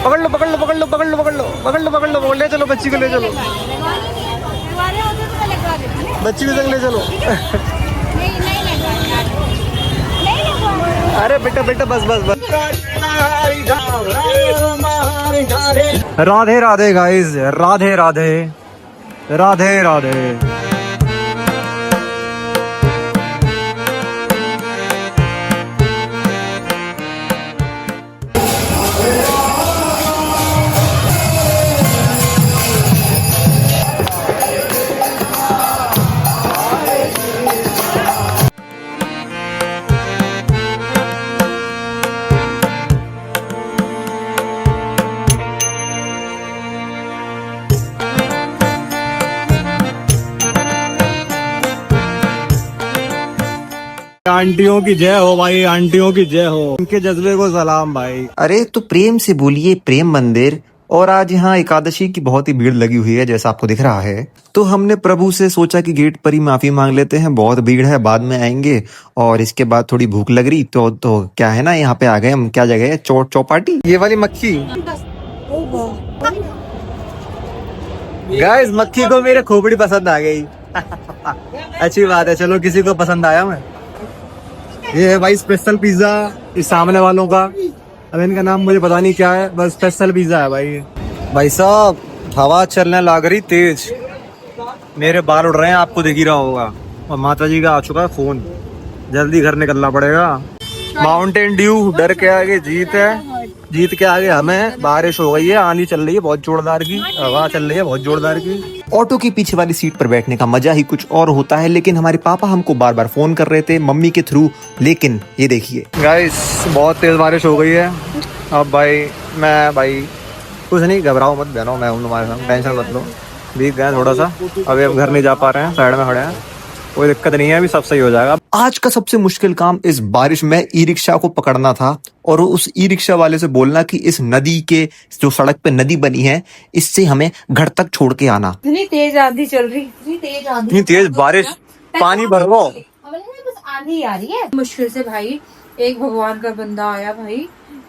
पकड़ लो पकड़ लो पकड़ लो पकड़ लो पकड़ लो पकड़ लो पकड़ लो, ले चलो बच्ची को, ले चलो बच्ची को संग ले चलो। अरे बेटा बेटा बस बस बस। राधे राधे गाइस, राधे राधे राधे राधे। आंटियों की जय हो भाई, आंटियों की जय हो, उनके जज्बे को सलाम भाई। अरे तो प्रेम से बोलिए प्रेम मंदिर। और आज यहाँ एकादशी की बहुत ही भीड़ लगी हुई है जैसा आपको दिख रहा है। तो हमने प्रभु से सोचा कि गेट पर ही माफी मांग लेते हैं, बहुत भीड़ है, बाद में आएंगे। और इसके बाद थोड़ी भूख लग रही तो क्या है ना, यहाँ पे आ गए हम। क्या जगह है? चौपाटी। ये वाली मक्खी गाइस, मक्खी को मेरे खोपड़ी पसंद आ गई। अच्छी बात है, चलो किसी को पसंद आया। मैं ये है भाई स्पेशल पिज्जा इस सामने वालों का। अब इनका नाम मुझे पता नहीं क्या है, बस स्पेशल पिज्जा है भाई। भाई साहब हवा चलने लग रही तेज, मेरे बाल उड़ रहे हैं, आपको दिख ही रहा होगा। और माता जी का आ चुका है फोन, जल्दी घर निकलना पड़ेगा। माउंटेन ड्यू, डर के आगे जीत है, जीत के आगे हमें। बारिश हो गई है, आंधी चल रही है बहुत जोरदार की, हवा चल रही है बहुत जोरदार की। ऑटो की पीछे वाली सीट पर बैठने का मजा ही कुछ और होता है। लेकिन हमारे पापा हमको बार बार फोन कर रहे थे मम्मी के थ्रू। लेकिन ये देखिए गाइस, बहुत तेज बारिश हो गई है। अब भाई कुछ नहीं, घबराओ मत बहनों, मैं हूँ तुम्हारे साथ, टेंशन मत लो। भीग गए थोड़ा सा, अभी हम घर नहीं जा पा रहे हैं, साइड में खड़े हैं, कोई दिक्कत नहीं है, अभी सब सही हो जाएगा। आज का सबसे मुश्किल काम इस बारिश में ई रिक्शा को पकड़ना था और उस ई रिक्शा वाले से बोलना कि इस नदी के, जो सड़क पे नदी बनी है, इससे हमें घर तक छोड़ के आना। इतनी तेज आंधी चल रही, इतनी तेज बारिश, पानी भर लो। बस आंधी आ रही है। मुश्किल से भाई एक भगवान का बंदा आया भाई,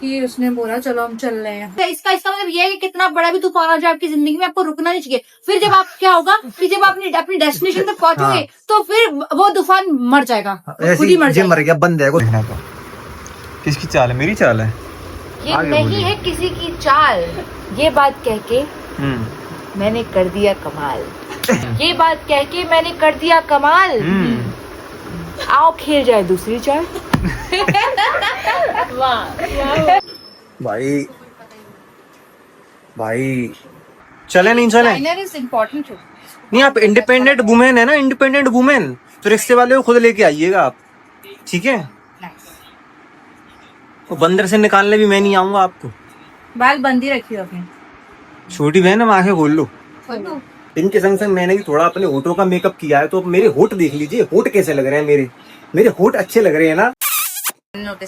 कि उसने बोला चलो हम चल रहे हैं। इसका मतलब ये है कि कितना बड़ा भी तूफान आ जाए आपकी जिंदगी में, आपको रुकना नहीं चाहिए। फिर जब आप क्या होगा कि जब आप अपनी डेस्टिनेशन तक पहुंचोगे, हाँ। तो फिर वो तूफान मर जाएगा, खुद ही मर मर गया बंदे को। किसकी चाल है? मेरी चाल है। ये नहीं है किसी की चाल। ये बात कह के मैंने कर दिया कमाल। ये बात कह के मैंने कर दिया कमाल। आओ खेल जाए दूसरी चाल। भाई चले नहीं चले? नहीं, आप इंडिपेंडेंट वुमेन है ना, इंडिपेंडेंट वुमेन, तो रिक्शे वाले को खुद लेके आइएगा आप, ठीक है? वो बंदर से निकालने भी मैं नहीं आऊंगा आपको। बाल बंदी रखियो अपने। छोटी बहन, हम आंखें खोल लो। इनके संग संग मैंने भी थोड़ा अपने होठों का मेकअप किया है, तो मेरे होठ देख लीजिए, होठ कैसे लग रहे हैं मेरे होठ अच्छे लग रहे हैं ना।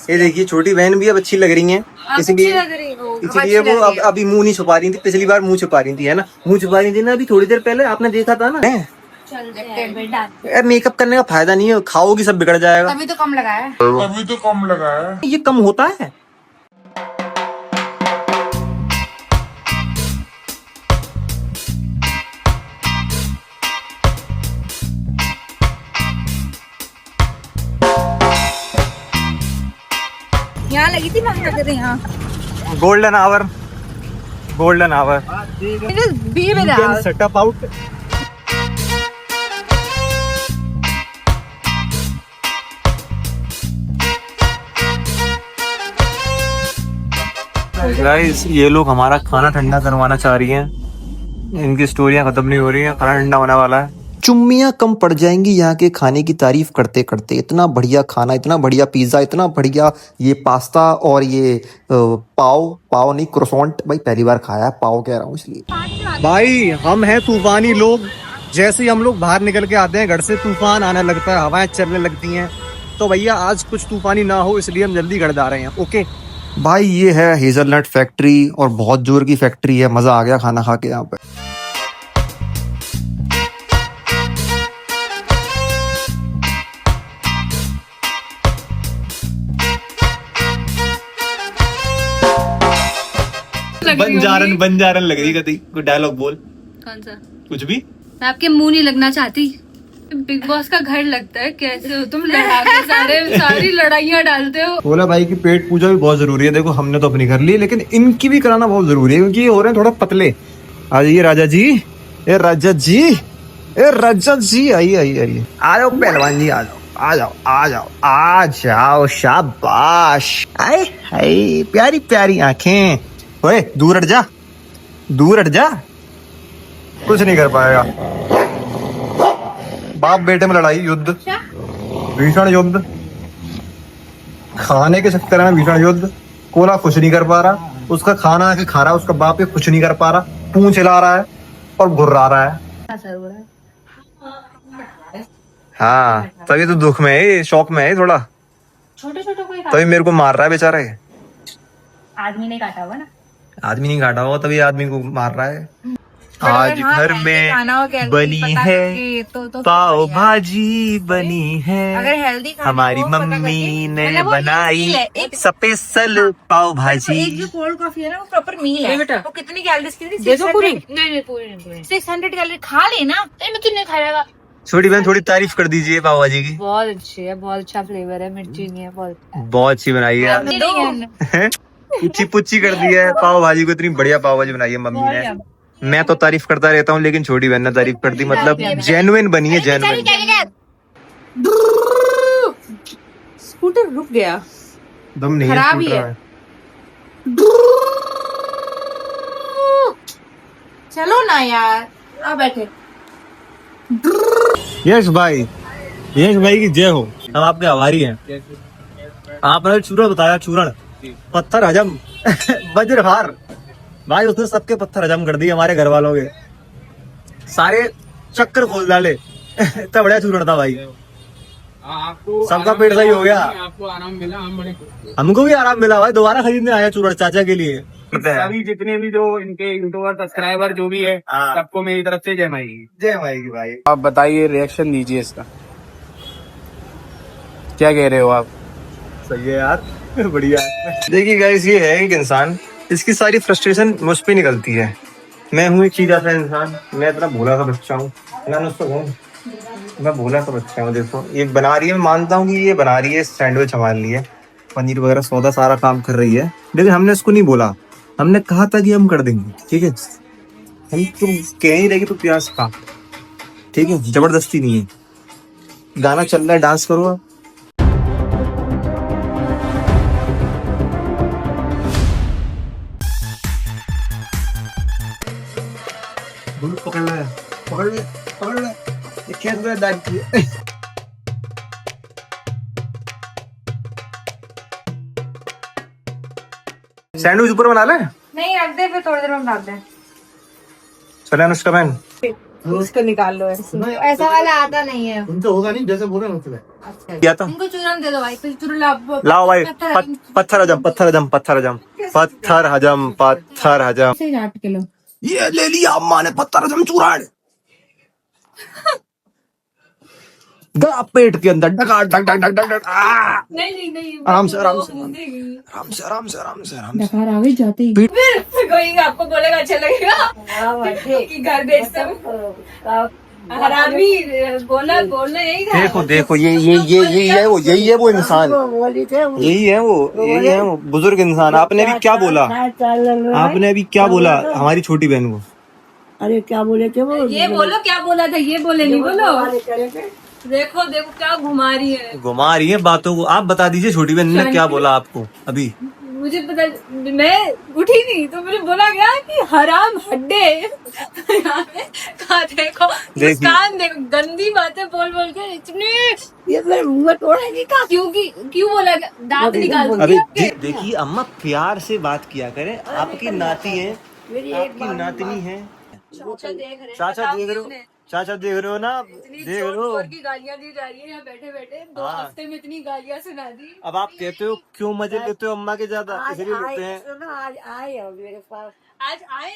ये देखिए छोटी बहन भी अब अच्छी लग रही हैं, इसलिए वो अब अभी मुंह नहीं छुपा रही थी। पिछली बार मुंह छुपा रही थी, है ना, मुंह छुपा रही थी ना, अभी थोड़ी देर पहले आपने देखा था ना। मेकअप करने का फायदा नहीं है, खाओगी सब बिगड़ जाएगा। अभी तो कम लगाया। ये कम होता है। यहाँ लगी थी यहाँ golden hour setup out. Guys, ये लोग हमारा खाना ठंडा करवाना चाह रही हैं। इनकी स्टोरियां खत्म नहीं हो रही हैं, खाना ठंडा होने वाला है। चुम्मियां कम पड़ जाएंगी यहाँ के खाने की तारीफ करते करते। इतना बढ़िया खाना, इतना बढ़िया पिज्जा, इतना बढ़िया ये पास्ता और ये पाव नहीं, क्रोसॉन्ट। भाई पहली बार खाया है, पाव कह रहा हूँ इसलिए। भाई हम हैं तूफानी लोग, जैसे ही हम लोग बाहर निकल के आते हैं घर से, तूफान आने लगता है, हवाएं चलने लगती हैं। तो भैया आज कुछ तूफानी ना हो, इसलिए हम जल्दी घर जा रहे हैं। ओके भाई, ये है हेजलनट फैक्ट्री और बहुत जोर की फैक्ट्री है। मजा आ गया खाना खा के यहाँ पे। लग रही होंगी। बंजारन लग रही कभी। कोई डायलॉग बोल, कौन सा? कुछ भी। मैं आपके मुंह नहीं लगना चाहती। बिग बॉस का घर लगता है, कैसे हो तुम लड़ा के सारी लड़ाइयाँ डालते हो। बोला भाई की पेट पूजा भी बहुत जरूरी है। देखो हमने तो अपनी कर ली, लेकिन इनकी भी कराना बहुत जरूरी है, क्योंकि ये हो रहे हैं थोड़ा पतले। आ जाइए राजा जी, ए राजा जी, ए राजा जी, आइए आइए आइए, आ जाओ पहलवान जी, आ जाओ आ जाओ आ जाओ आ जाओ, शाबाश। आए हाय प्यारी प्यारी आंखें। ओए दूर हट जा, दूर हट जा, कुछ नहीं कर पाएगा। बाप बेटे में लड़ाई, युद्ध, भीषण युद्ध, खाने के चक्कर में भीषण युद्ध। कोला कुछ नहीं कर पा रहा, उसका खाना आके खा रहा है, उसका बाप ये कुछ नहीं कर पा रहा, पूंछ हिला रहा है और घुर्रा रहा है। हाँ तभी तो दुख में है, शौक में है थोड़ा, छोटे छोटे कोई तभी मेरे को मार रहा है बेचारा ये। आदमी ने काटा हुआ ना, आदमी नहीं काटा हुआ तभी आदमी को मार रहा है। आज हाँ, घर में बनी है पाव भाजी बनी है, अगर हेल्दी हमारी मम्मी ने बनाई स्पेशल पाव भाजी। एक जो कोल्ड कॉफी है ना वो प्रॉपर मील है बेटा। वो कितनी कैलोरीज की थी? 600 कैलोरी। खा लेना, मैं तो नहीं खाएगा। छोटी बहन थोड़ी तारीफ कर दीजिए पाव भाजी की। बहुत अच्छी है, बहुत अच्छा फ्लेवर है, मिर्ची नहीं है, बहुत अच्छी बनाई है। पुच्ची पुच्ची कर दी है पाव भाजी को, इतनी बढ़िया पाव भाजी बनाई है मम्मी ने। मैं तो तारीफ करता रहता हूँ, लेकिन छोटी बहन ने तारीफ कर दी, मतलब जेन्युइन बनी है, जेन्युइन। स्कूटर रुक गया, दम नहीं है, खराब ही टूट है। रहा है। चलो ना यार, आ बैठे। यश भाई की जय हो। हम आपके आभारी हैं। आपने चूरण बताया, चूरण, पत्थर हजम, वज्रहार भाई, उसने सबके पत्थर हजम कर दिए, हमारे घर वालों के सारे चक्कर खोल डाले। इतना बढ़िया चूरण था भाई, सबका पेट सही हो गया। आपको आराम मिला, हम बड़े हमको भी आराम मिला भाई, दोबारा खरीदने आया चूरण चाचा के लिए। सभी जितने भी जो इनके यूट्यूबर सब्सक्राइबर जो भी है, सबको मेरी तरफ से जय माई की। जय माई की भाई। आप बताइए, रिएक्शन दीजिए इसका, क्या कह रहे हो आप? सही है यार, बढ़िया। देखिए गाइस, ये है एक इंसान, इसकी सारी फ्रस्ट्रेशन मुझ पे निकलती है। मैं हूँ एक सीधा सा इंसान, मैं इतना भोला सा बच्चा हूँ, मैं भोला सा बच्चा हूँ। देखो ये बना रही है, मैं मानता हूँ कि ये बना रही है सैंडविच हमारे लिए, पनीर वगैरह सौदा सारा काम कर रही है, लेकिन हमने उसको नहीं बोला, हमने कहा था कि हम कर देंगे, ठीक है। हम तुम कह ही रहेगी तो प्याज खा, ठीक है, जबरदस्ती नहीं है। गाना चल रहा है, डांस करो आप। पकड़ ले, पकड़ ले, पकड़ ले, ये खेत में दाग दिए। सैंडविच ऊपर बना ले। नहीं रख दे, फिर थोड़ी देर में डाल दे। चले अनुष्का बहन, उसको निकाल लो, ऐसा वाला आता नहीं है। उनसे होगा नहीं, जैसे बोले ना। किया था। इनको चूरन दे दो भाई, फिर चूरन लाओ भाई, पत्थर हजम, पत्थर हजम, पत्थर हजम, पत्थर हजम, पत्थर हजम। 8 किलो ये ले लिया अम्मा ने पत्थर हजम चूरण। गला पेट के अंदर, डका डक डक डक डक डक। नहीं आराम से, आराम से, आराम से, आराम से, आराम से, आराम से। डकार आगे जाते ही फिर कोई आपको बोलेगा, अच्छा लगेगा कि घर बेचता हूँ। हरामी बोलना यही था। देखो देखो, यही है वो इंसान, यही है वो बुजुर्ग इंसान। आपने भी क्या बोला, आपने भी क्या बोला हमारी छोटी बहन को? अरे क्या बोले थे वो? ये बोलो क्या बोला था, ये बोले नहीं बोलो। देखो देखो क्या घुमा रही है बातों को। आप बता दीजिए छोटी बहन ने क्या बोला आपको अभी? मुझे पता, मैं उठी नहीं तो मुझे बोला गया कि हराम हड्डे। देखो मुस्कान, देखो गंदी बातें बोल बोल के इतनी, ये मेरे मुंह में तोड़ेगी का? क्यों बोला गया? दांत निकाल अभी दिया। देखिए अम्मा, प्यार से बात किया करें, आपकी नाती है, आपकी नातनी है। चाचा देख रहे हैं, चाचा देख रहे हो, चाचा देख रहे हो ना, इतनी देख रहे हो। जोर की गालियां दी जा रही है यहाँ बैठे बैठे। 2 हाँ। हफ्ते में इतनी गालियां सुना दी। अब आप कहते हो क्यों मजे लेते हो अम्मा के ज्यादा, इसलिए लेते हैं। आज आए हो मेरे पास। आज आए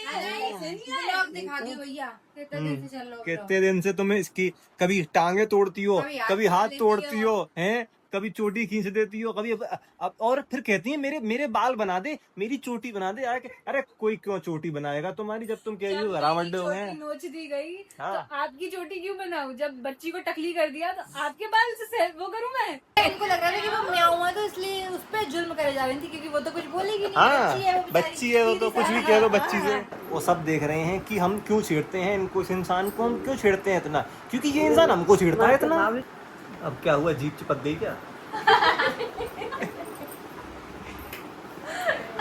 ब्लॉग दिखा दियो भैया, कितने दिन से चल रहा है कितने दिन से तुम्हें इसकी कभी टांगे तोड़ती हो, कभी हाथ तोड़ती हो, हैं? कभी चोटी खींच देती हो, कभी अब और फिर कहती है मेरे मेरे बाल बना दे, मेरी चोटी बना दे। अरे कोई क्यों चोटी बनाएगा तुम्हारी, जब तुम कह रही हो घरावड्डे हो हैं। नोच दी गई हाँ। तो आपकी चोटी क्यों बनाऊं? जब बच्ची को टकली कर दिया तो आपके बाल से वो करूं मैं? इनको लग रहा था कि वो म्याऊं है तो इसलिए उस पे जुल्म करे जा रही थी, क्योंकि वो तो कुछ बोलेगी नहीं। हाँ बच्ची है वो तो कुछ भी कह दो बच्ची से। वो सब देख रहे हैं कि हम क्यों छेड़ते हैं इनको, इस इंसान को हम क्यों छेड़ते हैं इतना, क्योंकि ये इंसान हमको छेड़ता है इतना। अब क्या हुआ, जीप चिपक गई क्या?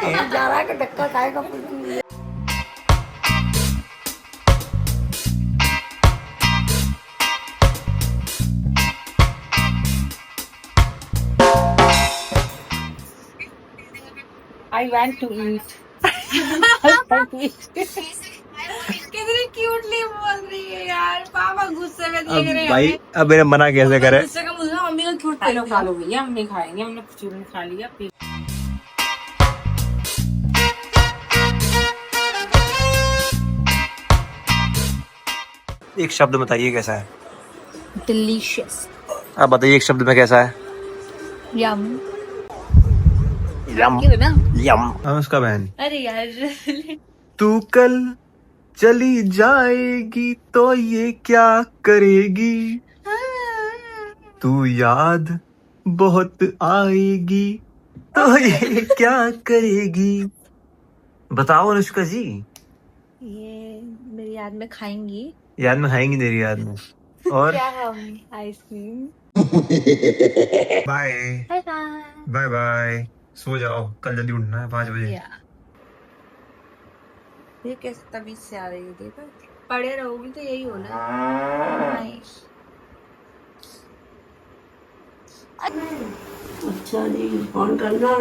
जा रहा है कि धक्का खाएगा police. I want to eat. कितनी क्यूटली बोल रही है यार, पापा गुस्से में देख रहे हैं भाई हमें। अब मेरे मना कैसे करे। गुस्से का मुझे मम्मी का क्यूट पहले खा लो भैया, हम नहीं खाएंगे, हमने चूरन खा लिया। एक शब्द बताइए कैसा है? डिलीशियस। आप बताइए एक शब्द में कैसा है? यम। यम ना? यम। उसका बहन, अरे यार तू कल चली जाएगी तो ये क्या करेगी, तू याद बहुत आएगी तो ये क्या करेगी। बताओ अनुष्का जी। ये मेरी याद में खाएंगी। याद में खाएंगी तेरी याद में। और क्या खाऊंगी? Ice cream. Bye bye bye. Bye bye, सो जाओ, कल जल्दी उठना है 5 बजे। ये कैसे तमीज से आ रही है, देखो पड़े रहोगी तो यही होना। अच्छा जी, फोन करना।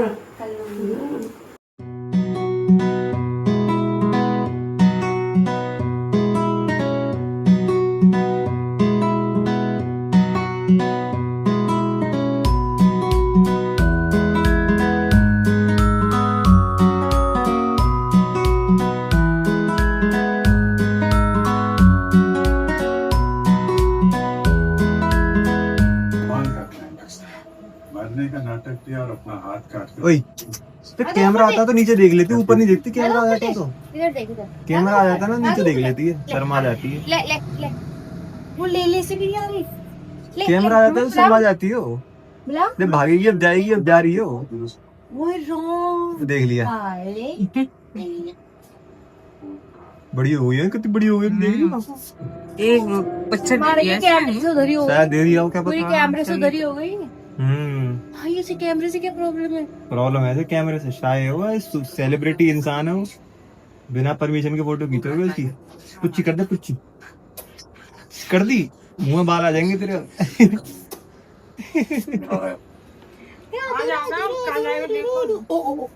मरने का नाटक किया और अपना हाथ काट कर। ओए, तो कैमरा आता तो नीचे देख लेती, ऊपर नहीं देखती। कैमरा आ जाता तो इधर देख, इधर कैमरा आ जाता ना नीचे देख लेती है, शर्मा जाती है। ले ले ले, वो ले से भी नहीं आ रही। कैमरा आ जाता है तो शर्मा जाती है वो। बुला, जब भागेगी अब जाएगी, अब जा रही है वो। वो रॉन्ग। देख लिया, बड़ी हो गई है, कितनी बड़ी हो गई देख लिया। एक बच्चा कैमरे से उधर ही हो गई, शायद दे दिया हो, क्या पूरी पता। कैमरे से उधर ही हो गई। हम्म, भाई इसे कैमरे से क्या प्रॉब्लम है? प्रॉब्लम है कैमरे से। शायद हुआ सेलिब्रिटी इंसान है वो, बिना परमिशन के फोटो खींचो उसकी। पुच्ची कर दे, पुच्ची कर दी, मुंह में बाल आ जाएंगे तेरे। आ जाओ ना, कहाँ जाएगा देखो।